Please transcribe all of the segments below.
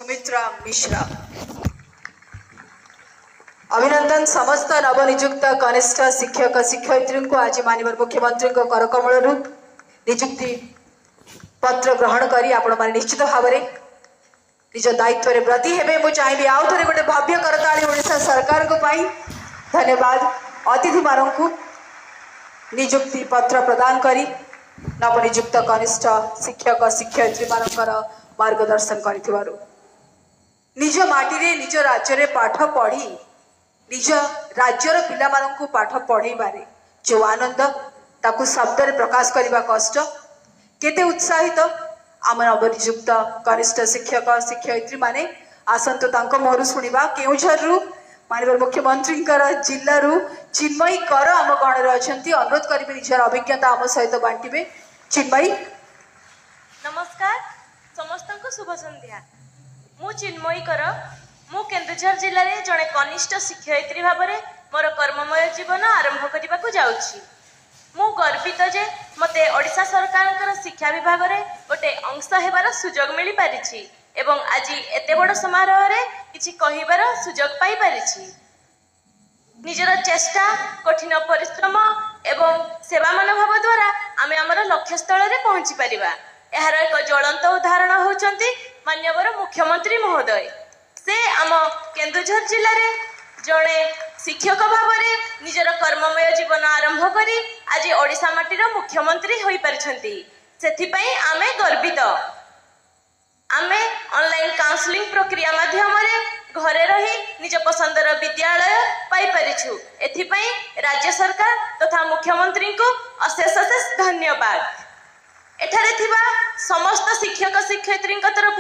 सुमित्रा मिश्रा। अभिनंदन समस्त नवनियुक्त कनिष्ठ शिक्षक शिक्षयित्री को आज माननीय मुख्यमंत्री करकमल नियुक्ति पत्र ग्रहण करी आपण माने निश्चित भाव में निज दायित्व रे ब्रती हेबे। मु चाहिबी आउ थरे गोटे भव्य करताली ओडिशा सरकार को पाई धन्यवाद। अतिथि मानू नियुक्ति पत्र प्रदान करी नवनियुक्त कनिष्ठ शिक्षक शिक्षयित्री मानकर मार्गदर्शन करिथिबारु निज माटी रे निज राज्य रे पाठ पढ़ी निज राज्यर पिला मानकु पाठ पढ़ेबारे जो आनंद ताकु शब्द रे प्रकाश करबा कष्ट केते उत्साहित आम नवनियुक्त कनिष्ठ शिक्षक शिक्षयित्री माने आसंतु तांको मोहरु सुनिबा। केउझरु माननीय मुख्यमंत्री जिल्लारू चिन्मयी कर आम गणर अछंती अनुरोध करिबे निजर अभिज्ञता आम सहित बांटिबे। चिन्मयी नमस्कार समस्त को शुभ संध्या। मु चिन्मयी कर मु केन्दुझर जिले में जड़े कनिष्ठ शिक्षयित्री भाव में मोर कर्ममय जीवन आरंभ करने को जाऊँगी। मु गर्वित जे मते ओडिशा सरकार शिक्षा विभाग में गोटे अंश हेबार सुजोग मिल पारिछि एवं आज एते बड़ समारोह रे किछि कहिबार सुजोग पाई पारिछि। निजर चेष्टा कठिन परिश्रम एवं सेवा मनोभाव द्वारा आमे हमर लक्ष्य स्थल रे पहुंची परिबा। एहार एक ज्वलंत उदाहरण होउचंती माननीय मुख्यमंत्री महोदय। से आम केन्दुझर जिले रे जड़े शिक्षक भाव में निजर कर्ममय जीवन आरंभ करी आज ओडिशा माटीर मुख्यमंत्री होई परिछंती। सेथिपई आमे गर्वित। आमे ऑनलाइन काउंसलिंग प्रक्रिया माध्यम घरे रही निज पसंदर विद्यालय पाई परिछु। एथिपई राज्य सरकार तथा मुख्यमंत्री को अशेष अशेष धन्यवाद। एठारे थिबा समस्त शिक्षक शिक्षयित्री तरफ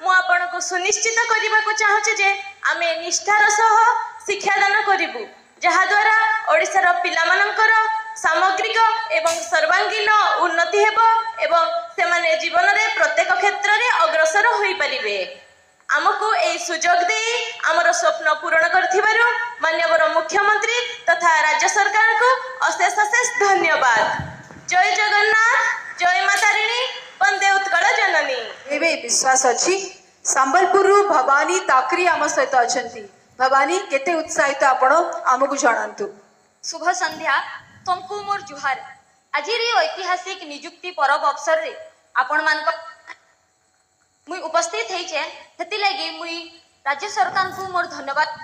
मु आपण को सुनिश्चित करने को चाहूँ जे आमे निष्ठार सह शिक्षादान करिबु जहा द्वारा ओडिशार पिलामानंकर सामग्रिक एवं सर्वांगीन उन्नति हेबो एवं सेमाने जीवन रे प्रत्येक क्षेत्र रे अग्रसर होई परिबे। आमको ए सुजोग दे आमर स्वप्न पूर्ण करथिबारु माननीय मुख्यमंत्री तथा राज्य सरकार को अशेष अशेष धन्यवाद। जय जगन्नाथ, जय मातारिणी, वंदे उत्कल जननी। एबे विश्वास अछि संबलपुर भवानी ताकरी आम सहित अछंती। भवानी केते उत्साहित आपण आमको जणांतु। शुभ संध्या तुमको मोर जुहार। आज ऐतिहासिक नियुक्ति पर्व अवसर रे आपण मान मुई उपस्थित होइछे हेति लागि मुई राज्य सरकार को मोर धन्यवाद।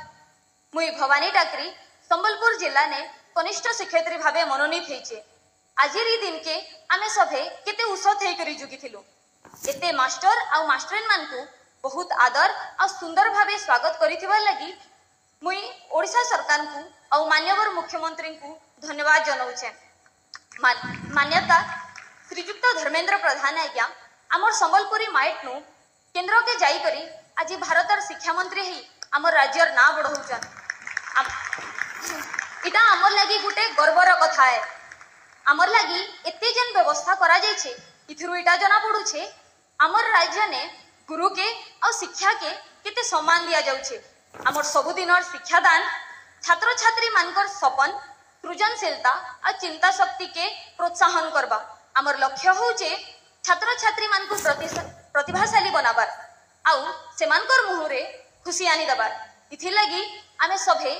मुई भवानी टाकरी संबलपुर जिला ने कनिष्ठ शिक्षयित्री भावे मनोनीत होइछे। आज दिन के आमे सभे केते उसत हे करी जुगिथिलु। एते मास्टर आ मास्टरन मान को बहुत आदर आ सुंदर भावे स्वागत करिथिबा लागि मुई ओडिशा सरकार को आ माननीय मुख्यमंत्री को धन्यवाद जनाउछे। मान्यता श्रीयुक्त धर्मेंद्र प्रधान आज्ञा आमर संबलपुरी माइट नु केंद्र के जाई करी आज भारतर शिक्षा मंत्री ही आमर राज्यर ना बढ़ौछन। इटा आमर लागि गुटे गर्वर कथा है। आमर लागि एते जन व्यवस्था करा जाय छे इथरु इटा जना पडुछे आमर राज्य ने गुरु के और शिक्षा के केते सम्मान दिया जाउछे। आमर सबुदिनर शिक्षादान छात्र छात्री मानकर सपन सृजनशीलता और चिंता शक्ति के प्रोत्साहन करबा। आमर लक्ष्य होउछे छात्र छात्री मान को प्रतिभाशाली बनाबार आउ सेमानकर मुहरे खुशी आनी दबार। इथि लगी आमे सभे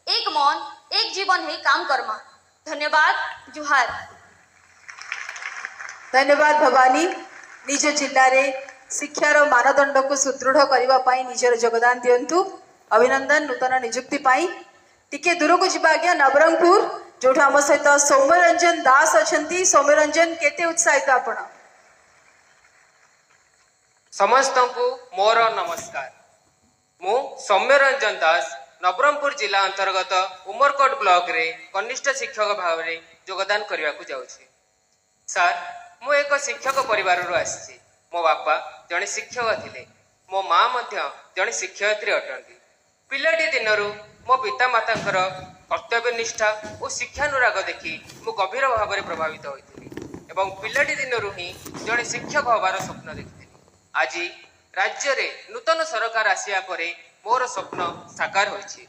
एक मन एक जीवन हे काम करमा। धन्यवाद, जुहार। धन्यवाद भवानी। निज जिल्ला रे शिक्षार मानदंड को सुदृढ़ करबा पई निजर योगदान दियंतु। अभिनंदन नूतन नियुक्ति पाई। टिके दूर को जिबा आज्ञा नवरंगपुर जो आम सहित सौम्यरंजन दास अछंती। सौम्यरंजन केते उत्साहित आपण? समस्त को मोर नमस्कार। मु सौम्यरंजन दास नवरंगपुर जिला अंतर्गत उमरकोट ब्लॉक रे कनिष्ठ शिक्षक भाव में योगदान करने को जाऊँगी। सर मु एक शिक्षक परिवार रो आसी। मो बापा जड़े शिक्षक थिले, मो माँ जड़े शिक्षयित्री अटंती। पिलाटी दिनरू मो पिता मातांकर कर्तव्यनिष्ठा और शिक्षानुराग देखी मु गभीर भाव में प्रभावित होती एवं पिलाटी दिनरू ही जड़े शिक्षक हबार स्वप्न देखी। आज राज्य रे नूतन सरकार आसिया परे मोर स्वप्न साकार होइछि।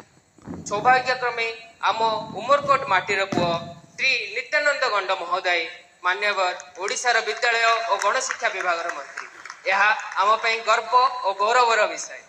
सौभाग्यक्रमे आम उमरकोट माटीर पुओ श्री नित्यानंद गंड महोदय मान्यवर ओडिशार विद्यालय और गणशिक्षा विभाग मंत्री ଏହା ଆମ ପାଇଁ ଗର୍ବ ଓ ଗୌରବର ବିଷୟ।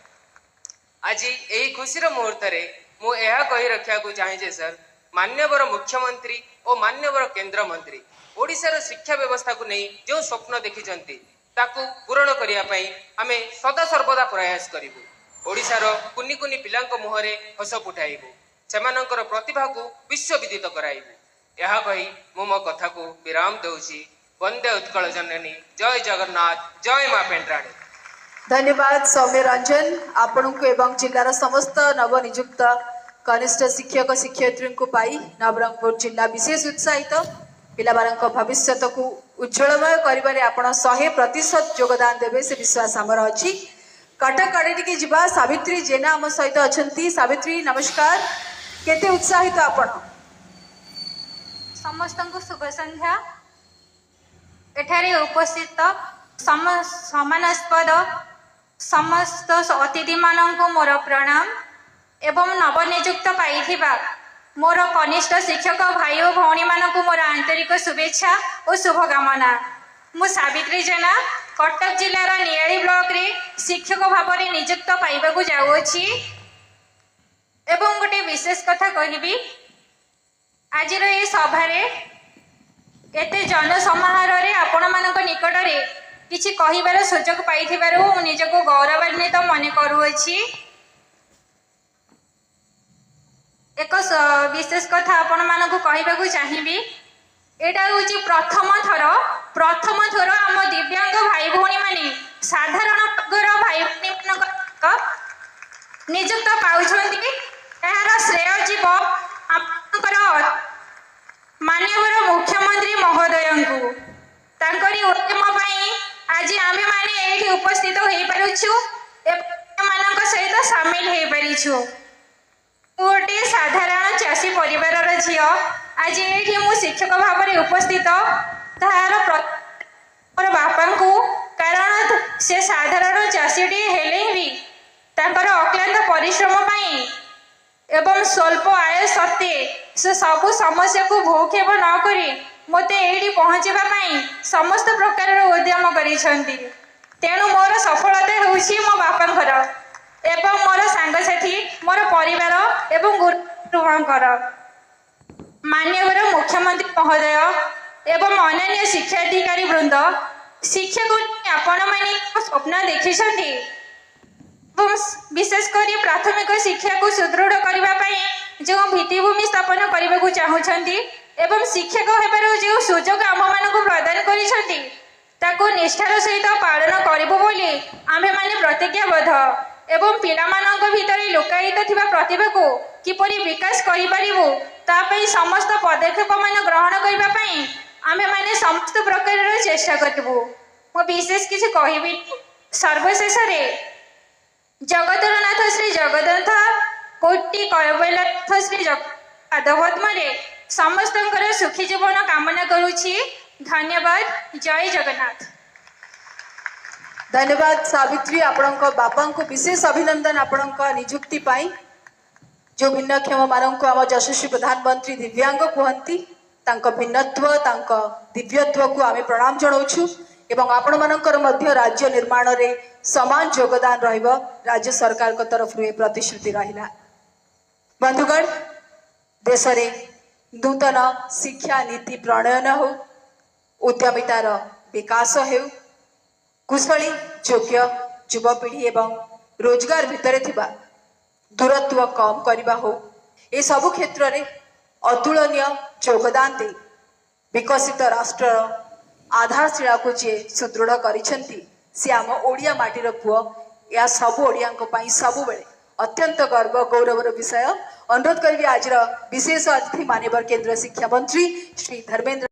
ଆଜି ଏହି ଖୁସିର ମୁହୂର୍ତ୍ତରେ ମୁଁ ଏହା କହି ରଖିବାକୁ ଚାହେଁ ଯେ ସାର୍, ମାନ୍ୟବର ମୁଖ୍ୟମନ୍ତ୍ରୀ ଓ ମାନ୍ୟବର କେନ୍ଦ୍ରମନ୍ତ୍ରୀ ଓଡ଼ିଶାର ଶିକ୍ଷା ବ୍ୟବସ୍ଥାକୁ ନେଇ ଯେଉଁ ସ୍ୱପ୍ନ ଦେଖିଛନ୍ତି ତାକୁ ପୂରଣ କରିବା ପାଇଁ ଆମେ ସଦାସର୍ବଦା ପ୍ରୟାସ କରିବୁ। ଓଡ଼ିଶାର କୁନି କୁନି ପିଲାଙ୍କ ମୁହଁରେ ହସ ଫୁଟାଇବୁ, ସେମାନଙ୍କର ପ୍ରତିଭାକୁ ବିଶ୍ୱବିଦିତ କରାଇବୁ। ଏହା କହି ମୁଁ ମୋ କଥାକୁ ବିରାମ ଦେଉଛି। ବନ୍ଦେ ଉତ୍କଳ ଜନନୀ, ଜୟ ଜଗନ୍ନାଥ, ଜୟ ମା पेंड्राणी। धन्यवाद सौम्य रंजन आपणको एवं जिल्लार समस्त नवनियुक्त कनिष्ठ शिक्षक शिक्षयित्री को पाई नवरंगपुर जिला विशेष उत्साहित पिलाबारंक भविष्यत को उज्जवलमय करिबारे आपण 100% योगदान देबे से विश्वास हमर अछि। कटक आड़े टिके जिबा सावित्री जेना हम सहित अछंती। सावित्री नमस्कार, केते उत्साहित आपण? समस्त को शुभ संध्या। एठारे उपस्थित समानास्पद समस्त अतिथि मानक मोर प्रणाम एवं नवनियुक्त पाइथिबा मोर कनिष्ठ शिक्षक भाई और भौणी मानक मोर आंतरिक शुभेच्छा और शुभकामना। मु सावित्री जेना कटक जिलार नियाली ब्लॉक रे शिक्षक भाव में नियुक्त पाइबाकु जाउछि। एवं गोटे विशेष कथा कहबी, आज ये सभा एते जनसमाहार आपण मानक निकट रे किछि कहिबार सुजोग पाइथिबारु निजको गौरवान्वित मन करूछि। एक विशेष कथा आपण मानक कहबाकू चाहिबी, एटा होछि प्रथम थर आम दिव्यांग भाई भौणी माने साधारण वर्गर भाई भौणी मानक नियुक्त पाउछन्ति। एहार श्रेय जीव आपनकर माननीय मुख्यमंत्री महोदयଙ୍କୁ तांकरी उद्यम पाई आज आमे माने एठी उपस्थित होई पारुछु एवं मानक सहित शामिल होई परिछु। गोटे साधारण चाषी परिवार झील आज ये मु शिक्षक भाव में उपस्थित तार मोर बापा को कारण से साधारण चाषीटी हेले भी तांकर अक्लांत परिश्रम पाई एवं स्वल्प आय सत्वे से सबु समस्या को भूक्षेप न करी मते एठी पहुँचवा समस्त प्रकार उद्यम करिसेंती। तेणु मोर सफलता होउछि मो बापांकर एवं मोर सांगसाथी मोर परिवार एवं गुरुवर मान्यवर मुख्यमंत्री महोदय एवं अन्य शिक्षाधिकारी वृंद शिक्षा को आपण माने स्वप्न देखिछंती। विशेषकर प्राथमिक शिक्षा को सुदृढ़ करने जो भित्तिभूमि स्थापन करने को चाहूँगी एवं शिक्षक होबार जो सुजोग आम मानक प्रदान कर निष्ठार सहित पालन करूँ बोली आम्भे माने प्रतिज्ञाबद्ध एवं पिलामानक भितर लुकायित थिबा प्रतिभा को किपरि विकास करिपारिबु तापई समस्त पदक्षेप मान ग्रहण करबा पई आम्भे माने समस्त प्रकार चेष्टा करिबु। मो विशेष किछि कहिबि। सर्वशेष रे जगतरनाथ श्री जगन्नाथ कोटि कैवल्यनाथ श्री पादपद्म समस्त सुखी जीवन कामना करुछि। धन्यवाद। जय जगन्नाथ। धन्यवाद सावित्री। आपणक बापा को विशेष अभिनंदन आपणक नियुक्ति पाई। जो भिन्नक्षम मानक आम यशस्वी प्रधानमंत्री दिव्यांग कहती तांको भिन्नत्व तांको दिव्यत्व को आम प्रणाम जनाऊँ एवं आपण मानकर मध्य राज्य निर्माण रे समान योगदान रहिबो राज्य सरकार को तरफ रे प्रतिश्रुति रहिला। बंधुगण, देश रे नूतन शिक्षा नीति प्रणयन हो, उद्यमितार विकास हो, कुशली योग्य युवपीढ़ी एवं रोजगार भितर थिबा दूरत्व कम करबा हो, ए सबु क्षेत्र रे अतुलनीय योगदान दे विकसित राष्ट्र आधारशिला को जे सुदृढ़ करिसेंती से आम ओडिया माटीर पुओ। या सबु ओडियांको पई सबु बेले अत्यंत गर्व गौरवर विषय। अनुरोध करी आज विशेष अतिथि माननीय केंद्र शिक्षा मंत्री श्री धर्मेंद्र